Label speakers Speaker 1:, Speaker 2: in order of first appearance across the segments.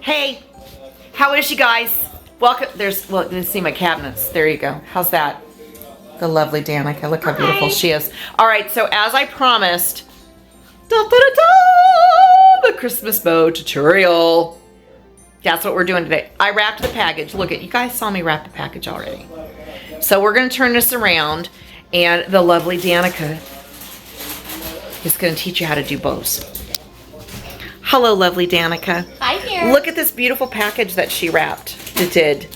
Speaker 1: Hey, how is you guys? Welcome. Well, you can see my cabinets. There you go. How's that? The lovely Danica. Look how beautiful she is. All right, so as I promised, the Christmas bow tutorial. That's what we're doing today. I wrapped the package. Look, you guys saw me wrap the package already. So we're going to turn this around, and the lovely Danica is going to teach you how to do bows. Hello, lovely Danica.
Speaker 2: Hi there.
Speaker 1: Look at this beautiful package that she wrapped. It did.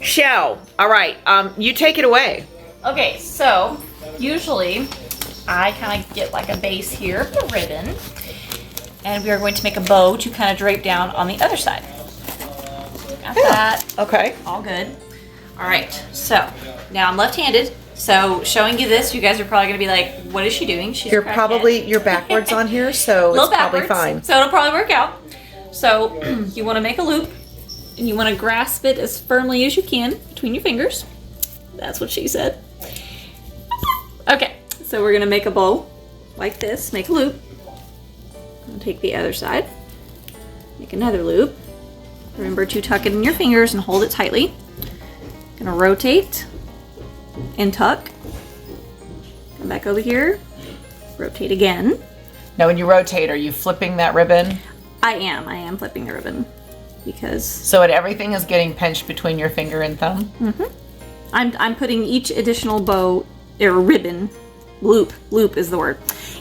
Speaker 1: Show. All right, you take it away.
Speaker 2: Okay, so usually I kind of get like a base here of the ribbon, and we are going to make a bow to kind of drape down on the other side. Got that.
Speaker 1: Okay.
Speaker 2: All good. All right, so now I'm left-handed, so showing you this, you guys are probably going to be like, what is she doing? She's
Speaker 1: You're backwards on here, so it's probably fine.
Speaker 2: So it'll probably work out. So you want to make a loop, and you want to grasp it as firmly as you can between your fingers. That's what she said. Okay, so we're going to make a bow like this, make a loop. I'll take the other side, make another loop. Remember to tuck it in your fingers and hold it tightly. Gonna rotate and tuck. Come back over here, rotate again.
Speaker 1: Now when you rotate, are you flipping that ribbon?
Speaker 2: I am flipping the ribbon because...
Speaker 1: So everything is getting pinched between your finger and thumb?
Speaker 2: Mm-hmm. I'm putting each additional bow, or ribbon, loop is the word,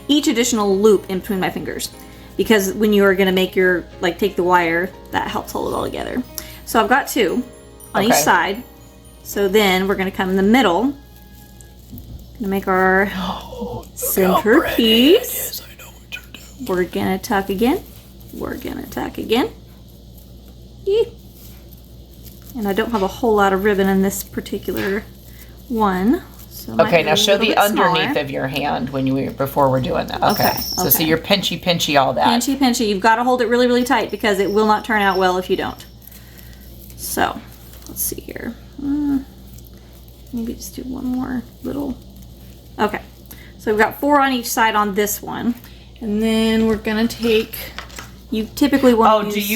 Speaker 2: each additional loop in between my fingers. Because when you are gonna make your, like take the wire, that helps hold it all together. So I've got two on each side. So then we're gonna come in the middle. Gonna make our center piece.
Speaker 1: I know what you're doing.
Speaker 2: We're gonna tuck again. We're gonna tuck again. Yeah. And I don't have a whole lot of ribbon in this particular one. So
Speaker 1: Okay, now show the underneath of your hand before we're doing that. Okay. So you're pinchy all that.
Speaker 2: Pinchy. You've got to hold it really, really tight because it will not turn out well if you don't. So, let's see here. Maybe just do one more little. Okay. So we've got 4 on each side on this one. And then we're going to take, you typically want to use...
Speaker 1: do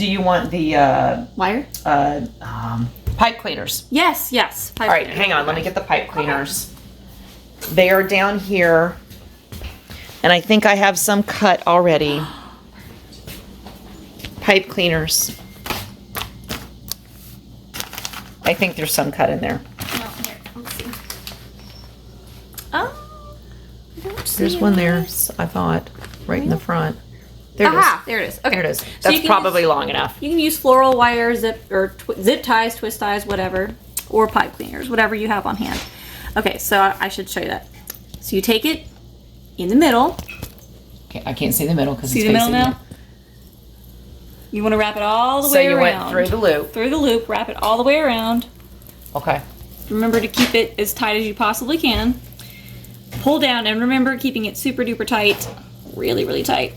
Speaker 1: you want the
Speaker 2: wire?
Speaker 1: Pipe cleaners.
Speaker 2: Yes.
Speaker 1: All right, hang on. Let me get the pipe cleaners. They are down here. And I think I have some cut already. Pipe cleaners. I think there's some cut in there.
Speaker 2: No, here, let's see. Oh, I don't see
Speaker 1: There's one there, I thought, right in the front. There it is.
Speaker 2: There it is. Okay.
Speaker 1: There it is.
Speaker 2: So
Speaker 1: That's probably long enough.
Speaker 2: You can use floral wire, zip ties, twist ties, whatever, or pipe cleaners, whatever you have on hand. Okay, so I should show you that. So you take it in the middle.
Speaker 1: Okay, I can't see the middle because it's
Speaker 2: See the middle
Speaker 1: facing
Speaker 2: now? You want to wrap it all the way around.
Speaker 1: So you went through the loop.
Speaker 2: Through the loop, wrap it all the way around.
Speaker 1: Okay.
Speaker 2: Remember to keep it as tight as you possibly can. Pull down, and remember keeping it super duper tight, really, really tight.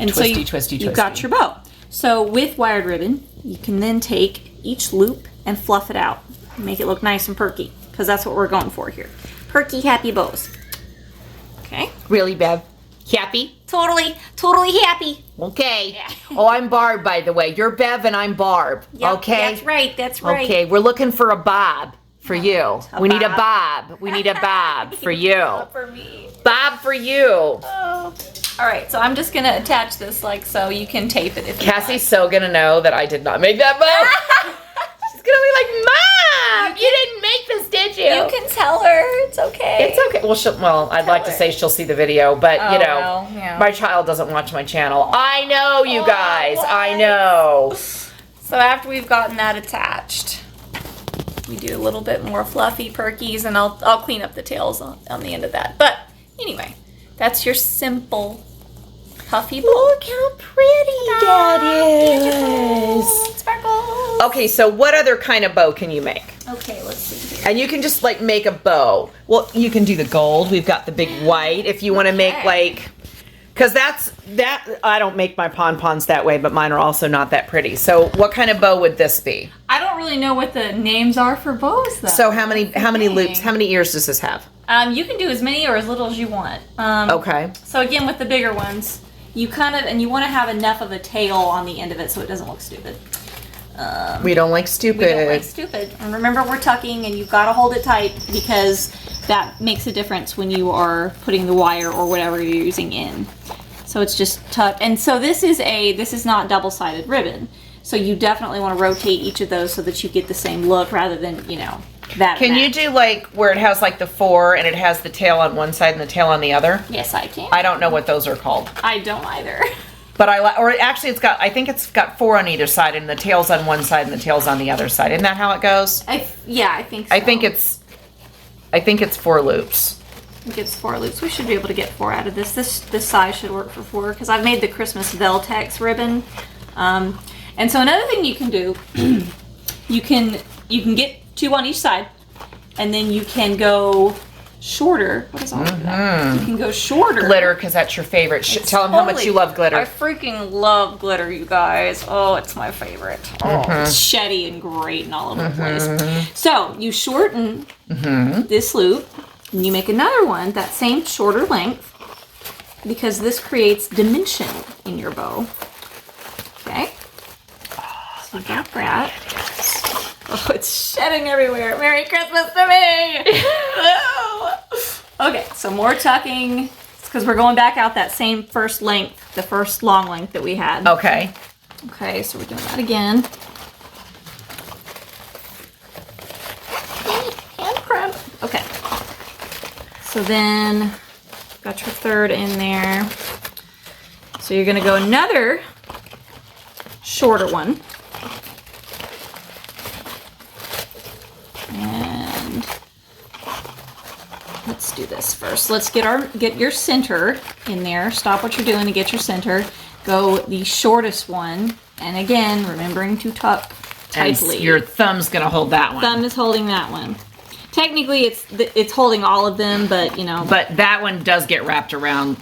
Speaker 2: And
Speaker 1: twisty.
Speaker 2: You've got your bow. So with wired ribbon, you can then take each loop and fluff it out. Make it look nice and perky, because that's what we're going for here. Perky, happy bows. Okay?
Speaker 1: Really, Bev? Happy?
Speaker 2: Totally happy.
Speaker 1: Okay. Yeah. Oh, I'm Barb, by the way. You're Bev and I'm Barb.
Speaker 2: Yep,
Speaker 1: okay?
Speaker 2: That's right.
Speaker 1: Okay, we're looking for a Bob for you. We need a Bob. We need a Bob for you.
Speaker 2: Bob for me.
Speaker 1: Bob for you.
Speaker 2: Oh. All right, so I'm just gonna attach this like so. You can tape it if you want.
Speaker 1: Cassie's so gonna know that I did not make that bow. She's gonna be like, Mom, you didn't make this, did you?
Speaker 2: You can tell her. It's okay.
Speaker 1: It's okay. Well, I'd like to say she'll see the video, but you know,
Speaker 2: well, yeah.
Speaker 1: My child doesn't watch my channel. I know, you guys. I know.
Speaker 2: So after we've gotten that attached, we do a little bit more fluffy perkies, and I'll clean up the tails on the end of that. But anyway, that's your simple puffy bow.
Speaker 1: Look how pretty that is.
Speaker 2: Sparkles.
Speaker 1: Okay, so what other kind of bow can you make?
Speaker 2: Okay, let's see here.
Speaker 1: And you can just like make a bow. Well, you can do the gold. We've got the big white. If you want to make like, because I don't make my pom-poms that way, but mine are also not that pretty. So what kind of bow would this be?
Speaker 2: I don't really know what the names are for bows though.
Speaker 1: So how many loops, how many ears does this have?
Speaker 2: You can do as many or as little as you want.
Speaker 1: Okay.
Speaker 2: So again, with the bigger ones, you want to have enough of a tail on the end of it so it doesn't look stupid.
Speaker 1: We don't like stupid.
Speaker 2: We don't like stupid. And remember, we're tucking, and you've got to hold it tight because that makes a difference when you are putting the wire or whatever you're using in. So it's just tucked. And so this is not double-sided ribbon. So you definitely want to rotate each of those so that you get the same look rather than, you know, that.
Speaker 1: Can you do like where it has like the 4 and it has the tail on one side and the tail on the other?
Speaker 2: Yes, I can.
Speaker 1: I don't know what those are called.
Speaker 2: I don't either.
Speaker 1: But or actually I think it's got 4 on either side and the tail's on one side and the tail's on the other side. Isn't that how it goes?
Speaker 2: Yeah, I think so.
Speaker 1: I think it's 4 loops.
Speaker 2: I think it's 4 loops. We should be able to get 4 out of this. This size should work for 4 because I've made the Christmas Veltex ribbon. And so another thing you can do, you can get 2 on each side, and then you can go shorter. What is all of that? You can go shorter.
Speaker 1: Glitter, because that's your favorite. Tell them how much you love glitter.
Speaker 2: I freaking love glitter, you guys. Oh, it's my favorite. Oh, it's sheddy and great and all over the place. So you shorten this loop, and you make another one that same shorter length, because this creates dimension in your bow. Okay. So you got that. Oh, it's shedding everywhere. Merry Christmas to me! Okay, so more tucking. It's because we're going back out that same first length, the first long length that we had.
Speaker 1: Okay.
Speaker 2: Okay, so we're doing that again. And crimp. Okay. So then, got your third in there. So you're gonna go another shorter one. And let's do this first. Let's get your center in there. Stop what you're doing to get your center. Go the shortest one, and again, remembering to tuck tightly.
Speaker 1: And your thumb's gonna hold that one.
Speaker 2: Thumb is holding that one. Technically, it's holding all of them, but you know.
Speaker 1: But that one does get wrapped around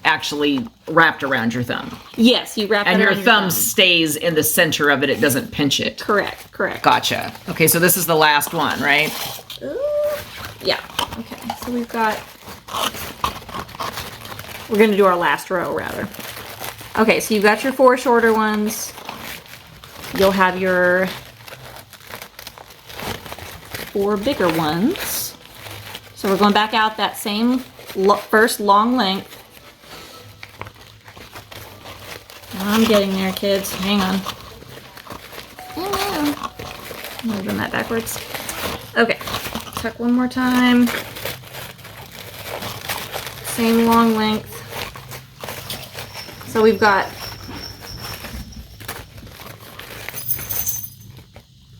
Speaker 1: your thumb.
Speaker 2: Yes, you wrap it
Speaker 1: and
Speaker 2: around
Speaker 1: your thumb stays in the center of it. It doesn't pinch it.
Speaker 2: Correct.
Speaker 1: Gotcha. Okay, so this is the last one, right?
Speaker 2: Yeah. Okay, so we're gonna do our last row, rather. Okay, so you've got your 4 shorter ones. You'll have your 4 bigger ones. So we're going back out that same first long length. I'm getting there, kids. Hang on. I'm moving that backwards. Okay, tuck one more time. Same long length. So we've got,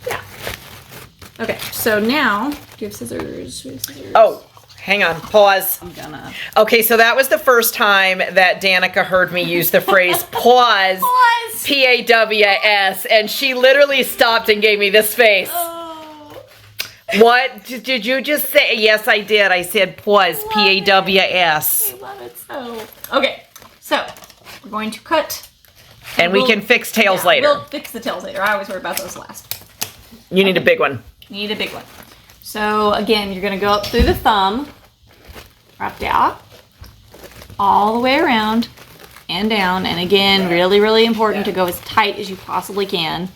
Speaker 2: yeah. Okay, so now, do you have scissors?
Speaker 1: Oh, hang on, pause.
Speaker 2: I'm gonna.
Speaker 1: Okay, so that was the first time that Danica heard me use the phrase pause.
Speaker 2: Pause.
Speaker 1: P-A-W-S, and she literally stopped and gave me this face.
Speaker 2: Oh.
Speaker 1: What did you just say? Yes, I did. I said pause. P-A-W-S.
Speaker 2: I love it so. Okay, so we're going to cut.
Speaker 1: And we can fix tails later.
Speaker 2: We'll fix the tails later. I always worry about those last.
Speaker 1: You need a big one.
Speaker 2: You need a big one. So again, you're going to go up through the thumb, wrap down, all the way around and down. And again, really, really important to go as tight as you possibly can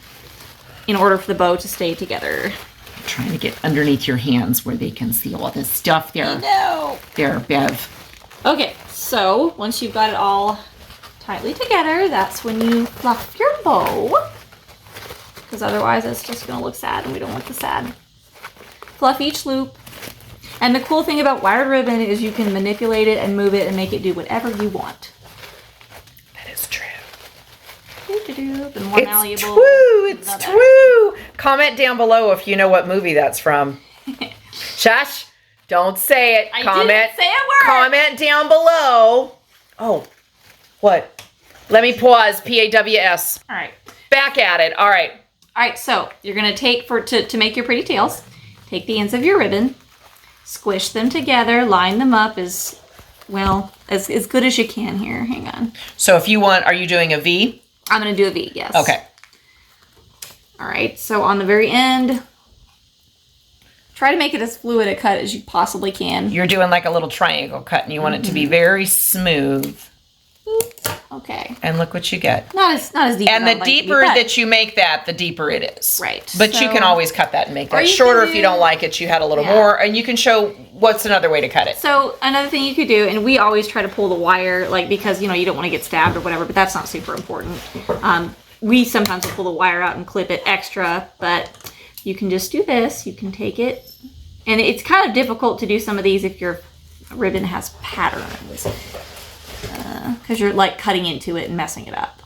Speaker 2: in order for the bow to stay together.
Speaker 1: I'm trying to get underneath your hands where they can see all this stuff there.
Speaker 2: No.
Speaker 1: There, Bev.
Speaker 2: Okay, so once you've got it all tightly together, that's when you fluff your bow. Because otherwise it's just going to look sad, and we don't want the sad. Fluff each loop. And the cool thing about wired ribbon is you can manipulate it and move it and make it do whatever you want.
Speaker 1: That is true.
Speaker 2: And more malleable.
Speaker 1: It's true. Comment down below if you know what movie that's from. Shush. Don't say it.
Speaker 2: I didn't say a word.
Speaker 1: Comment down below. Oh, what? Let me pause. P-A-W-S.
Speaker 2: All right.
Speaker 1: Back at it. All right.
Speaker 2: All right, so you're going to take, to make your pretty tails, take the ends of your ribbon, squish them together, line them up as well, as good as you can here. Hang on.
Speaker 1: So if you want, are you doing a V?
Speaker 2: I'm going to do a V, yes.
Speaker 1: Okay.
Speaker 2: All right, so on the very end, try to make it as fluid a cut as you possibly can.
Speaker 1: You're doing like a little triangle cut, and you want it to be very smooth.
Speaker 2: Okay.
Speaker 1: And look what you get.
Speaker 2: Not as deep.
Speaker 1: And
Speaker 2: as
Speaker 1: the
Speaker 2: I'd
Speaker 1: deeper
Speaker 2: like it to be,
Speaker 1: that you make that, the deeper it is.
Speaker 2: Right.
Speaker 1: But you can always cut that and make that shorter if you don't like it. You had a little more. And you can show what's another way to cut it.
Speaker 2: So another thing you could do, and we always try to pull the wire, like, because, you know, you don't want to get stabbed or whatever, but that's not super important. We sometimes will pull the wire out and clip it extra, but you can just do this. You can take it. And it's kind of difficult to do some of these if your ribbon has patterns. Because you're like cutting into it and messing it up.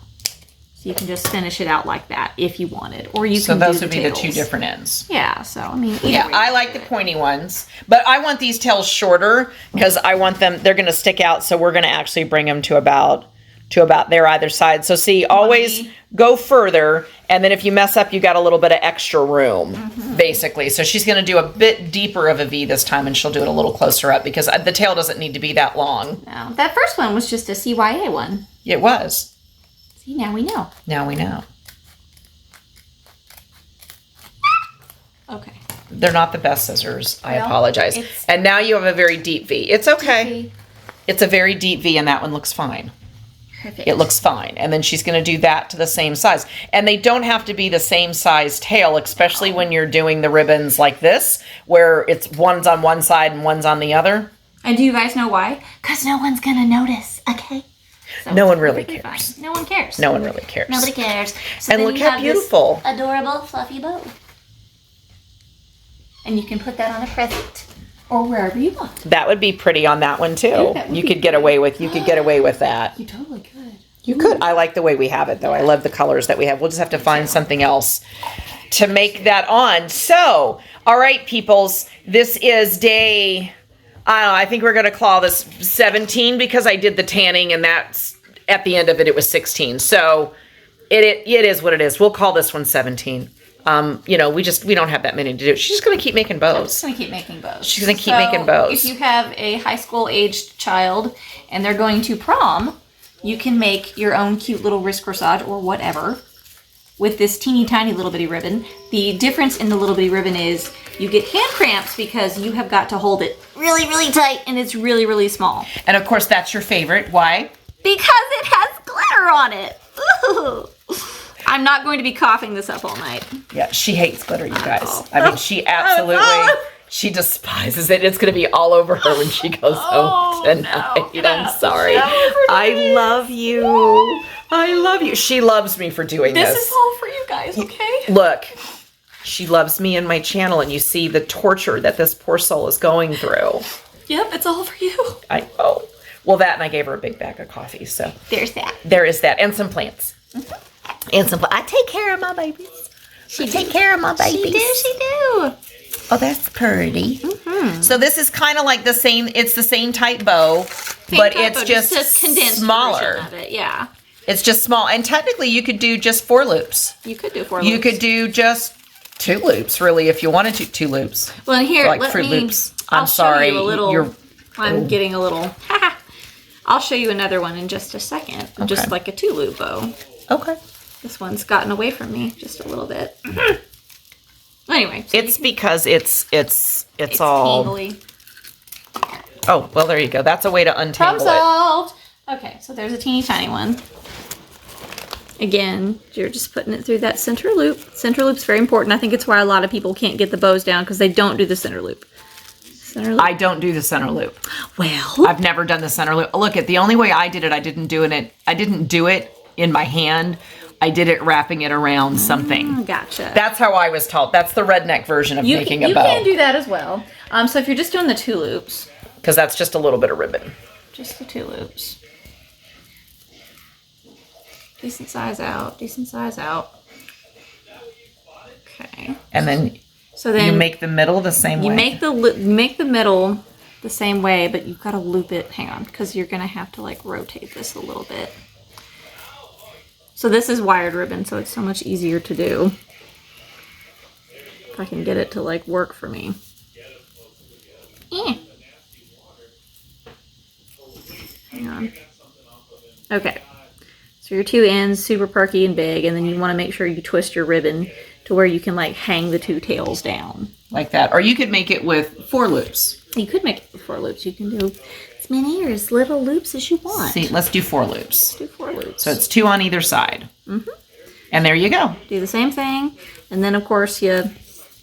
Speaker 2: So you can just finish it out like that if you wanted, or you can.
Speaker 1: So those would
Speaker 2: do
Speaker 1: be
Speaker 2: tails.
Speaker 1: the two different ends.
Speaker 2: Yeah. So I mean,
Speaker 1: yeah, I like the pointy ones, but I want these tails shorter because I want them. They're going to stick out, so we're going to actually bring them to about their either side. So see, always go further, and then if you mess up, you got a little bit of extra room, basically. So she's going to do a bit deeper of a V this time, and she'll do it a little closer up because the tail doesn't need to be that long.
Speaker 2: No, that first one was just a CYA one.
Speaker 1: It was.
Speaker 2: See, now we know.
Speaker 1: Now we know.
Speaker 2: Okay.
Speaker 1: They're not the best scissors. I
Speaker 2: Well,
Speaker 1: apologize. And now you have a very deep V. It's okay.
Speaker 2: Deep V.
Speaker 1: It's a very deep V, and that one looks fine.
Speaker 2: Perfect.
Speaker 1: It looks fine. And then she's going to do that to the same size. And they don't have to be the same size tail, especially when you're doing the ribbons like this, where it's one's on one side and one's on the other.
Speaker 2: And do you guys know why? Because no one's going to notice, okay? So
Speaker 1: no one really cares.
Speaker 2: Fine. No one cares.
Speaker 1: No one really cares.
Speaker 2: Nobody cares. So
Speaker 1: and
Speaker 2: then
Speaker 1: look
Speaker 2: you
Speaker 1: how
Speaker 2: have
Speaker 1: beautiful.
Speaker 2: This adorable fluffy bow. And you can put that on a present. Or wherever you want.
Speaker 1: That would be pretty on that one too.
Speaker 2: Yeah,
Speaker 1: you could get away with that.
Speaker 2: You totally could.
Speaker 1: You could. I like the way we have it though. I love the colors that we have. We'll just have to find something else to make that on. So, all right, peoples, this is day, I don't know, I think we're going to call this 17 because I did the tanning and that's at the end of it, it was 16. So it is what it is. We'll call this one 17. You know, we don't have that many to do. She's just going to keep making bows.
Speaker 2: She's going to keep making bows.
Speaker 1: She's going to keep making bows.
Speaker 2: If you have a high school aged child and they're going to prom, you can make your own cute little wrist corsage or whatever with this teeny tiny little bitty ribbon. The difference in the little bitty ribbon is you get hand cramps because you have got to hold it really, really tight and it's really, really small.
Speaker 1: And of course, that's your favorite. Why?
Speaker 2: Because it has glitter on it. Ooh. I'm not going to be coughing this up all night.
Speaker 1: Yeah, she hates glitter, you guys. I mean, she absolutely, she despises it. It's going to be all over her when she goes home tonight. No, I'm sorry. I love you. I love you. She loves me for doing this.
Speaker 2: This is all for you guys, okay?
Speaker 1: Look, she loves me and my channel, and you see the torture that this poor soul is going through.
Speaker 2: Yep, it's all for you.
Speaker 1: I know. Well, that, and I gave her a big bag of coffee, so.
Speaker 2: There's that.
Speaker 1: There is that, and some plants. And some, I take care of my babies. She do. Oh, that's pretty. So this is kind of like the same, it's the same type bow, but it's just
Speaker 2: a condensed
Speaker 1: smaller.
Speaker 2: version of it, yeah.
Speaker 1: It's just small. And technically you could do just 4 loops.
Speaker 2: You could do 4 loops.
Speaker 1: You could do just 2 loops, really, if you wanted to. 2 loops.
Speaker 2: Well, and here,
Speaker 1: like
Speaker 2: let
Speaker 1: Fruit
Speaker 2: me,
Speaker 1: Loops.
Speaker 2: I'll
Speaker 1: I'm sorry.
Speaker 2: show you a little, I'm
Speaker 1: oh.
Speaker 2: getting a little, I'll show you another one in just a second. Okay. Just like a 2-loop bow.
Speaker 1: Okay.
Speaker 2: This one's gotten away from me just a little bit. Anyway. So
Speaker 1: it's because it's all...
Speaker 2: tangly.
Speaker 1: Oh, well, there you go. That's a way to untangle
Speaker 2: Problem solved. Okay, so there's a teeny tiny one. Again, you're just putting it through that center loop. Center loop's very important. I think it's why a lot of people can't get the bows down because they don't do the center loop. Center loop.
Speaker 1: I don't do the center loop.
Speaker 2: Well,
Speaker 1: I've never done the center loop. Look, the only way I did it, I didn't do it in my hand. I did it wrapping it around something.
Speaker 2: Gotcha.
Speaker 1: That's how I was taught. That's the redneck version of making a bow.
Speaker 2: You can do that as well. So if you're just doing the 2 loops.
Speaker 1: Because that's just a little bit of ribbon.
Speaker 2: Just the 2 loops. Decent size out. Decent size out. Okay.
Speaker 1: And then,
Speaker 2: then
Speaker 1: you make the middle the same way.
Speaker 2: You make the middle the same way, but you've got to loop it. Hang on, because you're going to have to like rotate this a little bit. So this is wired ribbon, so it's so much easier to do. If I can get it to like work for me. Hang on. Okay. So your 2 ends, super perky and big, and then you want to make sure you twist your ribbon to where you can like hang the 2 tails down.
Speaker 1: Like that. Or you could make it with 4 loops.
Speaker 2: You could make it with 4 loops. You can do, it's as many or as little loops as you want.
Speaker 1: See, let's do 4 loops.
Speaker 2: Do 4 loops.
Speaker 1: So it's 2 on either side. And there you go.
Speaker 2: Do the same thing. And then, of course, you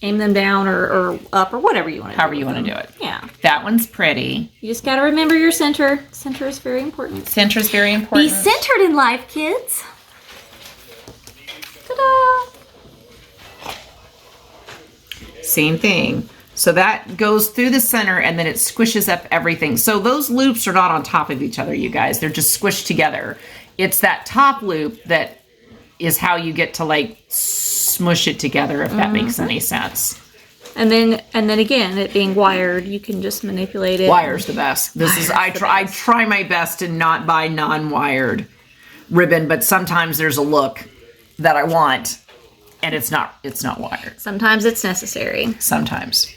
Speaker 2: aim them down or up or whatever you want to do.
Speaker 1: However you want to do it.
Speaker 2: Yeah.
Speaker 1: That one's pretty.
Speaker 2: You just got to remember your center. Center is very important.
Speaker 1: Center is very important.
Speaker 2: Be centered in life, kids. Ta-da!
Speaker 1: Same thing. So that goes through the center and then it squishes up everything. So those loops are not on top of each other, you guys. They're just squished together. It's that top loop that is how you get to like smush it together, if that makes any sense.
Speaker 2: And then again, it being wired, you can just manipulate it.
Speaker 1: Wire's the best. I try my best to not buy non-wired ribbon, but sometimes there's a look that I want and it's not wired.
Speaker 2: Sometimes it's necessary.
Speaker 1: Sometimes.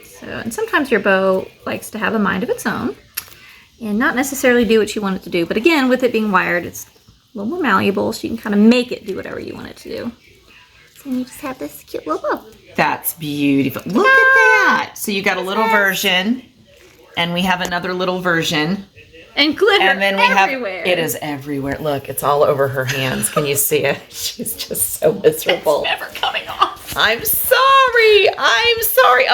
Speaker 2: So, and sometimes your bow likes to have a mind of its own and not necessarily do what you want it to do. But again, with it being wired, it's a little more malleable, so you can kind of make it do whatever you want it to do. So you just have this cute little bow.
Speaker 1: That's beautiful. Look at that. So you got a little version, and we have another little version.
Speaker 2: And glitter
Speaker 1: and then we
Speaker 2: everywhere.
Speaker 1: It is everywhere. Look, it's all over her hands. Can you see it? She's just so miserable.
Speaker 2: It's never coming off.
Speaker 1: I'm sorry.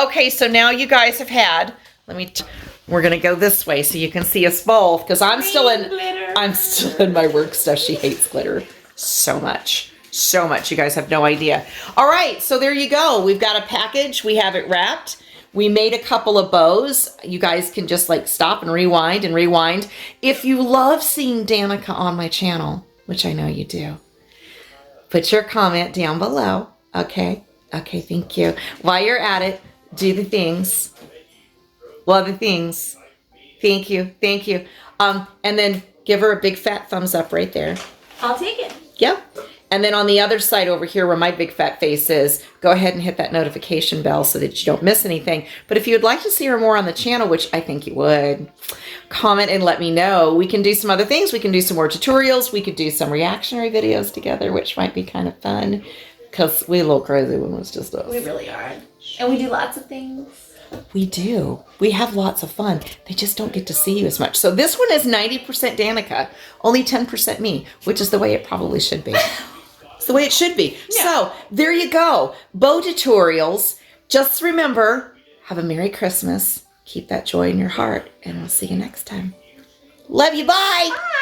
Speaker 1: Okay, so now you guys have had, we're going to go this way so you can see us both, because I'm still in my work stuff. She hates glitter so much. So much. You guys have no idea. All right, so there you go. We've got a package. We have it wrapped. We made a couple of bows. You guys can just like stop and rewind and rewind. If you love seeing Danica on my channel, which I know you do, put your comment down below. Okay? Okay, thank you. While you're at it, do the things. Love the things. Thank you. Thank you. And then give her a big fat thumbs up right there.
Speaker 2: I'll take it.
Speaker 1: Yep. And then on the other side over here where my big fat face is, go ahead and hit that notification bell so that you don't miss anything. But if you would like to see her more on the channel, which I think you would, comment and let me know. We can do some other things. We can do some more tutorials. We could do some reactionary videos together, which might be kind of fun because we a little crazy when it's just us.
Speaker 2: We really are. And we do lots of things.
Speaker 1: We do. We have lots of fun. They just don't get to see you as much. So this one is 90% Danica, only 10% me, which is the way it probably should be. It's the way it should be. Yeah. So there you go. Bow tutorials. Just remember, have a Merry Christmas. Keep that joy in your heart. And we'll see you next time. Love you. Bye. Bye.